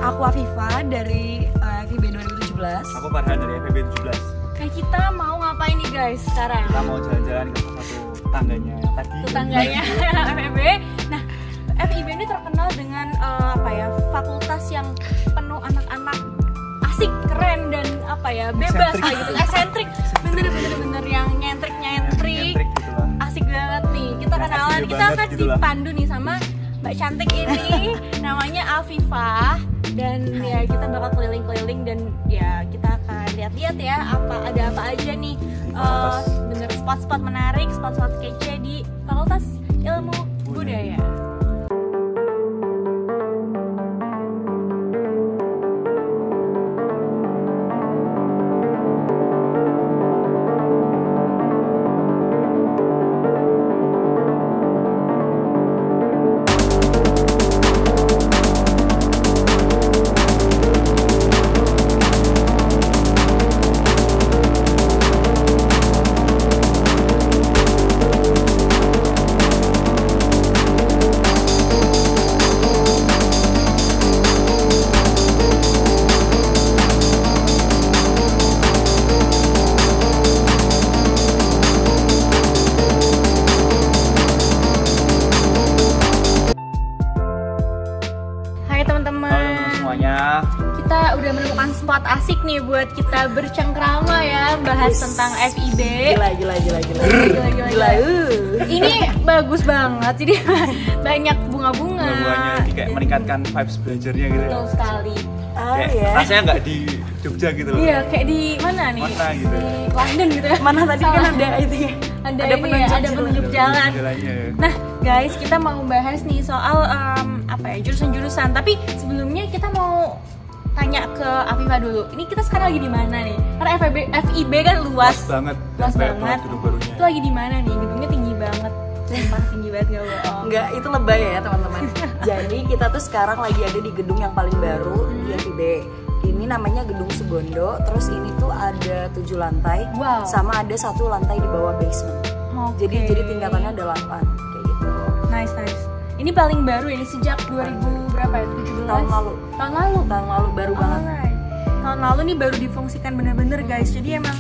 Aku Afifa dari FIB 2017. Aku Farhan dari FIB 17. Kayak kita mau ngapain nih guys sekarang? Kita mau jalan-jalan ke salah satu tetangganya tadi. Tetangganya FIB. Nah, FIB ini terkenal dengan fakultas yang penuh anak-anak asik, keren dan bebas kayak gitu, eksentrik. Bener yang nyentrik. Gitu lah. Asik banget nih. Kita kenalan, kita akan gitu lah. dipandu nih sama Mbak cantik ini. Namanya Afifa. Dan ya kita bakal keliling-keliling dan ya kita akan lihat-lihat ya ada apa aja nih. Bener spot-spot menarik, spot-spot kece di Fakultas Ilmu Budaya. Kita udah menemukan spot asik nih buat kita bercengkrama ya, bahas tentang FIB. Gila. Ini bagus banget, jadi banyak bunga-bunga. Bunga-bunganya jadi kayak meningkatkan vibes belajarnya gitu. Betul sekali. Rasanya nggak di Jogja gitu loh. Iya, kayak di mana nih? Mana gitu? Di London gitu ya. Mana tadi kan ada itu ya? Ada penunjuk jalan. Nah, guys, kita mau bahas nih soal jurusan-jurusan. Tapi sebelumnya kita mau tanya ke Afifa dulu. Ini kita sekarang lagi di mana nih? Karena FIB kan luas banget. Luas banget. Gedung barunya. Itu lagi di mana nih? Gedungnya tinggi banget. Sumpah tinggi banget gak bohong. Enggak, itu lebay ya teman-teman. Jadi kita tuh sekarang lagi ada di gedung yang paling baru di FIB. Ini namanya Gedung Sugondo. Terus ini tuh ada 7 lantai. Wow. Sama ada 1 lantai di bawah basement. Okay. Jadi tingkatannya ada 8 kayak gitu. Nice. Ini paling baru ini sejak 2000 berapa ya? 17? Tahun lalu baru banget. Tahun lalu nih baru difungsikan bener-bener guys. Jadi emang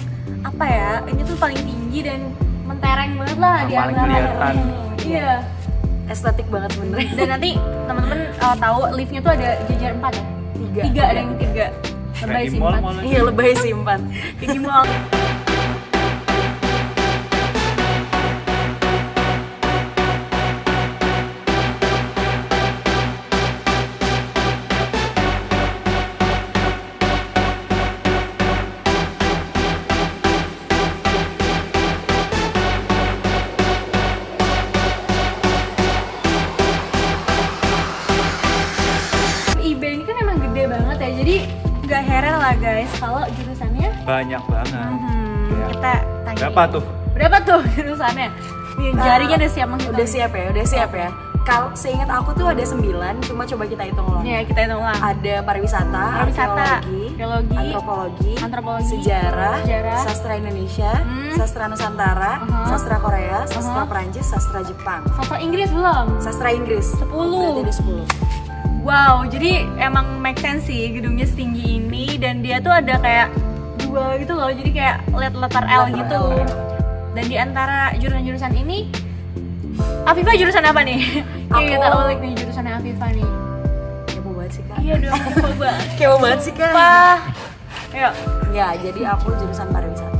ini tuh paling tinggi dan mentereng banget lah di paling antara. kelihatan. Iya. Estetik banget bener. Dan nanti teman-teman tahu liftnya tuh ada jajar 4 ya? 3 ada yang 3. Lebay Kayak di simpan. mall-mall. Iya, lebay simpan. Kayak di mall. Jadi nggak heran lah guys kalau jurusannya banyak banget. Kita tanya. Berapa tuh jurusannya? Nih, jaringnya udah siap menghitung. Udah siap ya. Kalau seingat aku tuh ada 9, cuma coba kita hitung ulang. Iya, kita hitung ulang. Ada pariwisata, arkeologi, antropologi, sejarah, sastra Indonesia, sastra Nusantara, sastra Korea, sastra Perancis, sastra Jepang. Sastra Inggris belum? Sastra Inggris 10. Berarti ada 10. Wow, jadi emang make sense sih gedungnya setinggi ini dan dia tuh ada kayak 2 gitu loh, jadi kayak letter L gitu. Dan di antara jurusan-jurusan ini, Afifa jurusan apa nih? Kita ulik nih jurusannya Afifa nih. Kepo banget sih Kak. Iya dong, kepo banget. Kepo banget sih Kak. Ayo. Ya, jadi aku jurusan pariwisata.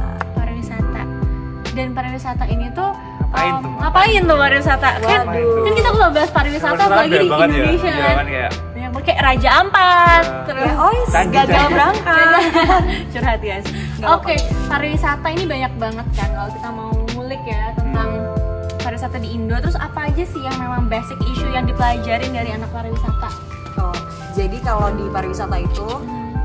Dan pariwisata ini tuh ngapain tuh pariwisata? Kan kita kalau bahas pariwisata lagi di Indonesia kan. Yang kayak Raja Ampat, terus gagal berangkat. Curhat guys. Oke, pariwisata ini banyak banget kan kalau kita mau ngulik ya tentang pariwisata di Indo. Terus apa aja sih yang memang basic issue yang dipelajarin dari anak pariwisata? Jadi kalau di pariwisata itu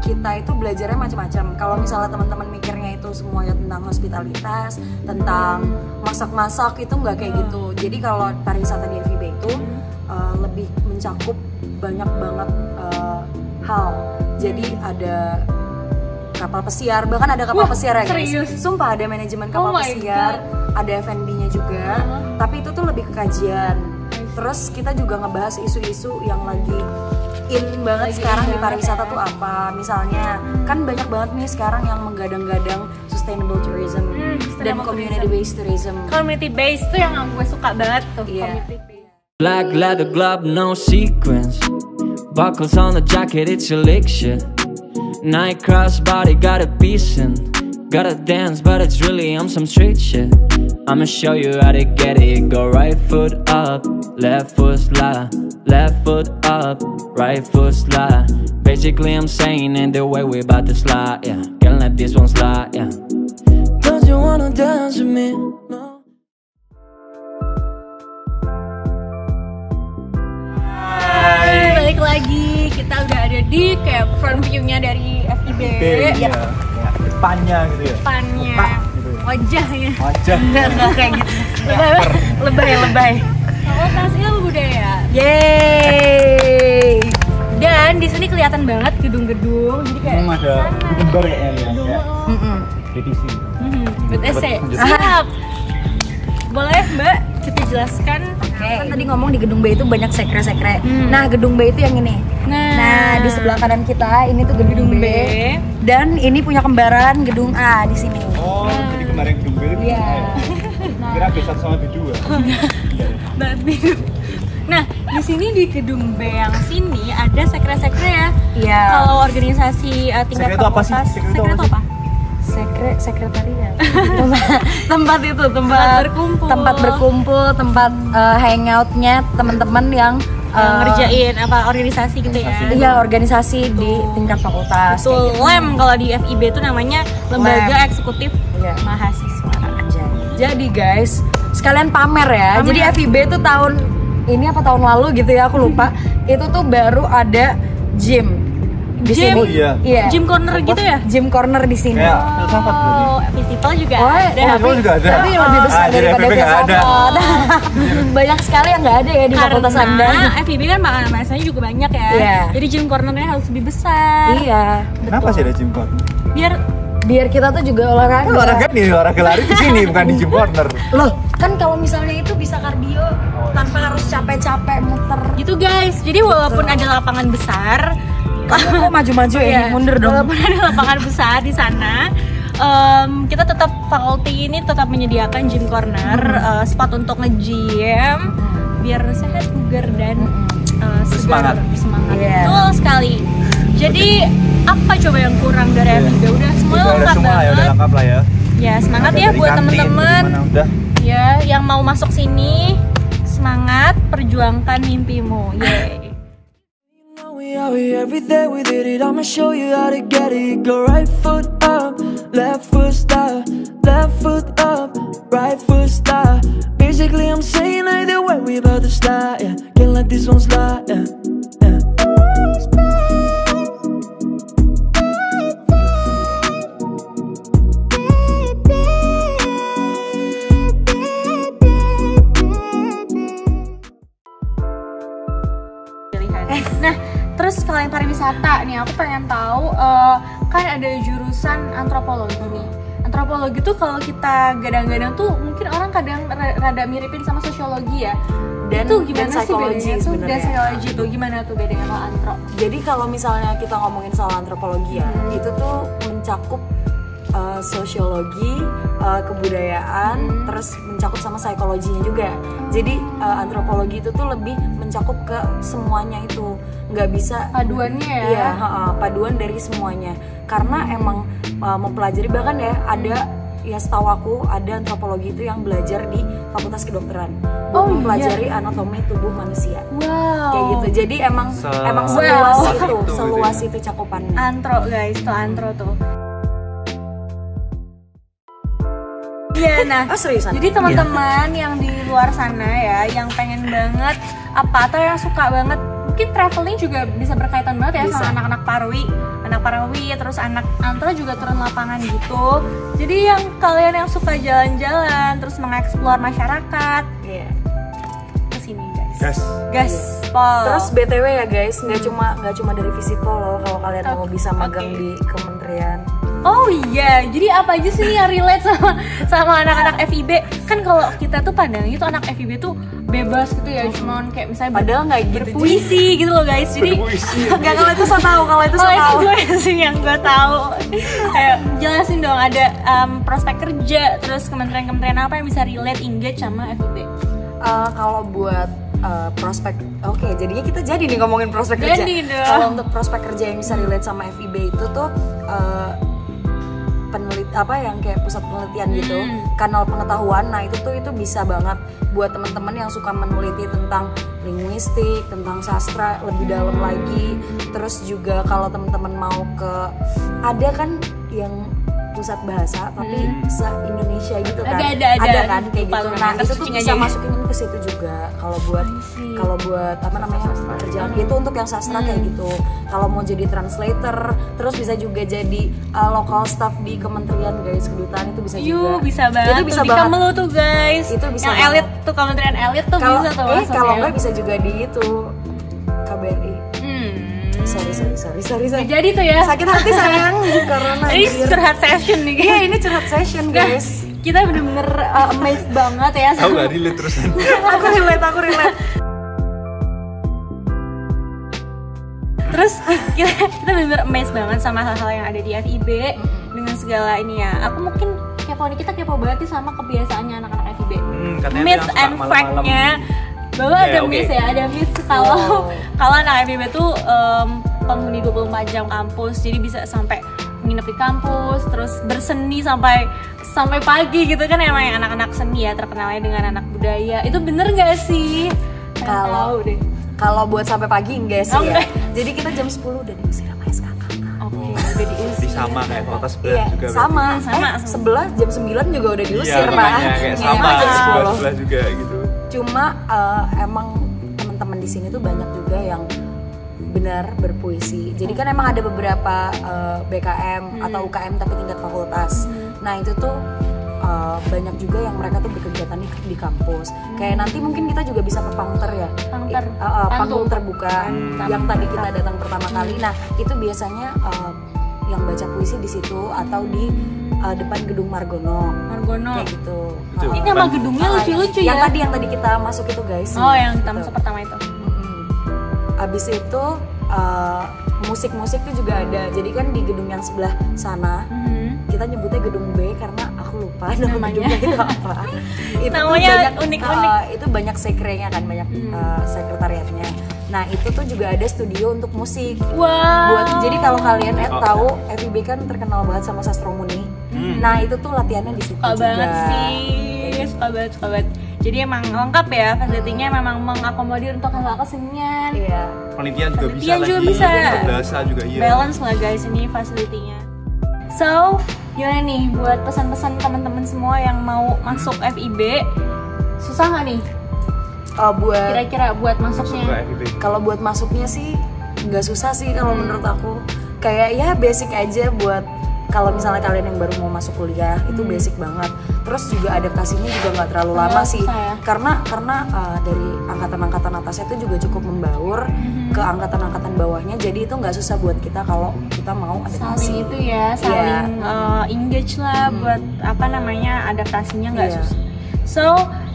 kita itu belajarnya macam-macam. Kalau misalnya teman-teman mikirnya itu semuanya tentang hospitalitas, tentang masak-masak, itu nggak kayak gitu. Jadi kalau pariwisata di FIB itu lebih mencakup banyak banget hal. Jadi ada kapal pesiar, bahkan ada kapal pesiar ya guys. Serius? Sumpah ada manajemen kapal pesiar, ada F&B-nya juga. Tapi itu tuh lebih ke kajian. Terus kita juga ngebahas isu-isu yang lagi in banget sekarang di pariwisata tuh apa? Misalnya kan banyak banget nih sekarang yang menggadang-gadang sustainable tourism dan community based tourism. Community based tuh yang gue suka banget tuh. Iya. Black leather glove, no sequins. Buckles on the jacket, it's elixir. Night crossbody, got a piece in. Gotta dance, but it's really on some street shit. I'ma show you how to get it. Go right foot up, left foot slide. Left foot up, right foot slide. Basically I'm saying it the way we about to slide, yeah. Can't let this one slide, yeah. Don't you wanna dance with me? No. Hai, balik lagi. Kita udah ada di kayak front view-nya dari FIB. Ya, depannya gitu ya. Depannya, gitu ya. wajahnya. Nggak kayak gitu. Lebay. Fakultas Ilmu Budaya. Yeay. Dan di sini kelihatan banget gedung-gedung. Jadi kayak ada gambar kayaknya ya. DTC. BTC. Siap. Boleh Mbak kita jelaskan? Kan tadi ngomong di gedung B itu banyak sekre-sekre. Nah, gedung B itu yang ini. Nah, di sebelah kanan kita ini tuh gedung B. Dan ini punya kembaran gedung A di sini. Oh, jadi kemarin gedung B itu. Iya. Kira B1 sama B2. Nah, di sini di gedung B yang sini ada sekre-sekre ya. Iya. Kalau organisasi tingkat Sekre itu apa sih? fakultas, Sekre itu sekre itu apa? Sekretariat. tempat itu tempat berkumpul, tempat hangoutnya teman-teman yang Ngerjain apa organisasi gitu ya. Iya, organisasi di tingkat fakultas. Betul, LEM kalau di FIB itu namanya Lembaga Eksekutif Iya. Mahasiswa. Jadi guys, sekalian pamer ya. Jadi FIB itu tahun ini apa tahun lalu gitu ya, aku lupa. Itu tuh baru ada gym di Gym? sini. Oh, iya. Gym corner gitu ya? Gym corner di sini. Kayak filsafat berarti. Oh, festival juga Oh, ada. Festival juga ada. Tapi lebih besar Jadi daripada FIB nggak ada. filsafat. Banyak sekali yang nggak ada ya di fakultas Anda. Karena FIB kan makanan-makanannya juga banyak ya. Iya. Jadi gym cornernya harus lebih besar. Iya. Kenapa sih ada gym corner? Biar kita tuh juga olahraga. Olahraga nih, olahraga lari di sini bukan di gym corner. Loh, kan kalau misalnya itu bisa kardio tanpa harus capek-capek muter. gitu guys. Jadi walaupun ada lapangan besar, Kamu kok maju-maju ya? Mundur dong. walaupun ada lapangan besar di sana, kita tetap fakulti ini tetap menyediakan gym corner, spot untuk nge-gym biar sehat, bugar dan segar, semangat. Iya. Betul sekali. Jadi apa coba yang kurang dari FIB? Udah semua Udah lengkap semua ya, banget. udah lengkap lah ya. Ya semangat Ada ya dari buat kantin, temen-temen gimana, udah. ya yang mau masuk sini, semangat perjuangkan mimpimu. Yeay. We every day we did it. I'ma show you how to get it. Go right foot up, left foot stop, left foot up, right foot stop. Basically I'm saying either way we about to slide, yeah. Can't let this one slide, yeah. Nah, terus kalau yang pariwisata nih, aku pengen tahu kan ada jurusan antropologi nih. Antropologi tuh kalau kita gadang-gadang tuh mungkin orang kadang rada miripin sama sosiologi ya. Dan itu gimana sih psikologi bedanya tuh? sebenarnya. Dan psikologi tuh gimana tuh bedanya sama antro? Jadi kalau misalnya kita ngomongin soal antropologi ya, itu tuh mencakup sosiologi, kebudayaan, terus mencakup sama psikologinya juga. Jadi antropologi itu tuh lebih mencakup ke semuanya itu, nggak bisa Paduannya ya? Iya, paduan dari semuanya. Karena emang mempelajari bahkan ya ada ya setahu aku ada antropologi itu yang belajar di Fakultas Kedokteran. Mempelajari anatomi tubuh manusia. Wow. Kayak gitu. Jadi emang seluas itu cakupannya. Antro guys, tuh antro tuh. Iya, nah, seriusan? jadi teman-teman yang di luar sana ya, yang pengen banget apa atau yang suka banget, mungkin traveling juga bisa berkaitan banget ya sama anak-anak parwi, terus anak antro juga turun lapangan gitu. Jadi yang kalian yang suka jalan-jalan, terus mengeksplor masyarakat, kesini guys. Gaspol. Terus BTW ya guys, nggak cuma dari Visipol loh kalau kalian mau bisa magang di kementerian. Oh iya, jadi apa aja sih yang relate sama anak-anak FIB? Kan kalau kita tuh pandangnya tuh anak FIB tuh bebas gitu ya, cuman kayak misalnya Padahal nggak gitu. berpuisi gitu loh guys. Jadi Nggak, kalau itu saya tahu, kalau itu kalau saya itu tahu. gue sih yang gue tahu. Kayak jelasin dong, ada prospek kerja, terus kementerian-kementerian apa yang bisa relate engage sama FIB? Kalau buat prospek, oke, jadinya kita jadi nih ngomongin prospek kerja. Jadi dong. Kalau untuk prospek kerja yang bisa relate sama FIB itu tuh yang kayak pusat penelitian gitu, kanal pengetahuan. Nah itu bisa banget buat teman-teman yang suka meneliti tentang linguistik, tentang sastra lebih dalam lagi. Terus juga kalau teman-teman mau ada kan yang pusat bahasa tapi se-Indonesia gitu kan, ada kan kayak gitu. Nah itu tuh bisa aja. masukin ke situ juga kalau buat apa namanya kerjaan itu untuk yang sastra kayak gitu. Kalau mau jadi translator, terus bisa juga jadi local staff di kementerian guys, kedutaan itu bisa juga. Bisa banget. Itu bisa tuh, di banget. Kemlu tuh guys. Itu bisa yang banget. elit tuh, kementerian elit tuh Kalau bisa tuh masuk kalau ya. enggak bisa juga di itu KBRI. Sorry. Nggak jadi tuh ya. Sakit hati sayang karena Ini curhat session nih Iya, ini curhat session guys. Kita bener-bener amazed banget ya Tahu nggak relate terus? aku relate. Terus kita bener-bener amazed banget sama hal-hal yang ada di FIB dengan segala ini ya. Aku mungkin kita kepo banget sih sama kebiasaannya anak-anak FIB. Katanya Myth bilang and suka fact-nya bahwa Ya, ada oke. myth ya, ada myth kalau anak FIB tuh penghuni 24 jam kampus, jadi bisa sampai nginep di kampus, terus berseni sampai pagi gitu kan. Emang yang anak-anak seni ya terkenalnya dengan anak budaya. Itu bener nggak sih? Pengen tahu deh. Kalau buat sampai pagi enggak sih Oh, ya. enggak. Jadi kita jam 10 udah diusir sama SKK. Oke, udah diusir. Di sama kayak kota sebelah Iya, juga. sama. Sama. Sebelah jam 9 juga udah Iya, diusir, Pak. makanya kayak Iya, sama jam 10. sebelah juga gitu. Cuma emang teman-teman di sini tuh banyak juga yang benar berpuisi. Jadi kan emang ada beberapa BKM atau UKM tapi tingkat fakultas. Nah itu tuh banyak juga yang mereka tuh berkegiatan di kampus. Kayak nanti mungkin kita juga bisa ke Pangter ya. Panggung terbuka yang tadi kita datang pertama kali. Nah itu biasanya yang baca puisi di situ atau di depan gedung Margono kayak gitu. Ini nama gedungnya lucu-lucu ya. Yang tadi kita masuk itu guys. Oh, yang kita Gitu. masuk pertama itu. Abis itu musik-musik tuh juga ada. Jadi kan di gedung yang sebelah sana kita nyebutnya gedung B karena aku lupa nama Namanya. gedungnya itu apa. Itu tuh Namanya banyak, unik-unik. Itu banyak sekrenya kan, banyak sekretariatnya. Nah itu tuh juga ada studio untuk musik. Wow. Jadi kalau kalian tahu FIB kan terkenal banget sama Sastromuni. Nah itu tuh latihannya di situ Suka juga. banget sih, suka banget. Jadi emang lengkap ya, fasilitinya memang mengakomodir untuk hal-hal kesenian. Iya. Penelitian juga bisa Penelitian juga lagi. bisa. Bahasa juga iya. Balance lah guys ini fasilitinya. So, gimana nih buat pesan-pesan teman-teman semua yang mau masuk FIB? Susah nggak nih? Buat Kira-kira buat Masuk masuknya? ke FIB. kalau buat masuknya sih nggak susah sih kalau menurut aku. Kayak ya basic aja buat kalau misalnya kalian yang baru mau masuk kuliah itu basic banget. Terus juga adaptasinya juga nggak terlalu lama sih. susah ya? Karena dari angkatan-angkatan atasnya itu juga cukup membaur ke angkatan-angkatan bawahnya. Jadi itu nggak susah buat kita kalau kita mau adaptasi. Saling itu ya, saling engage lah buat apa namanya adaptasinya nggak Iya. susah. So,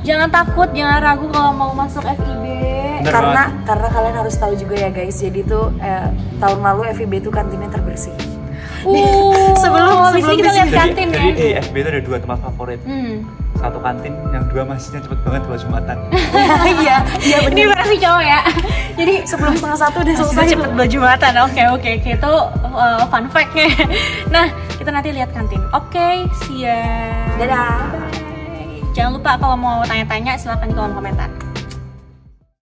jangan takut, jangan ragu kalau mau masuk FIB. Bener Karena kalian harus tahu juga ya guys. Jadi tuh tahun lalu FIB itu kantinnya terbersih. Sebelum habis ini kita di lihat sini. kantin Jadi ya. di FB itu ada 2 tempat favorit. Satu kantin, yang 2 masjidnya cepet banget buat Jumatan. Iya, iya Ini versi cowok ya. Jadi sebelum 1:30 udah selesai. Sudah cepet baju Jumatan. Oke. Itu fun fact-nya. Nah, kita nanti lihat kantin. Oke, see ya. Dadah. Bye. Jangan lupa kalau mau tanya-tanya silahkan di kolom komentar.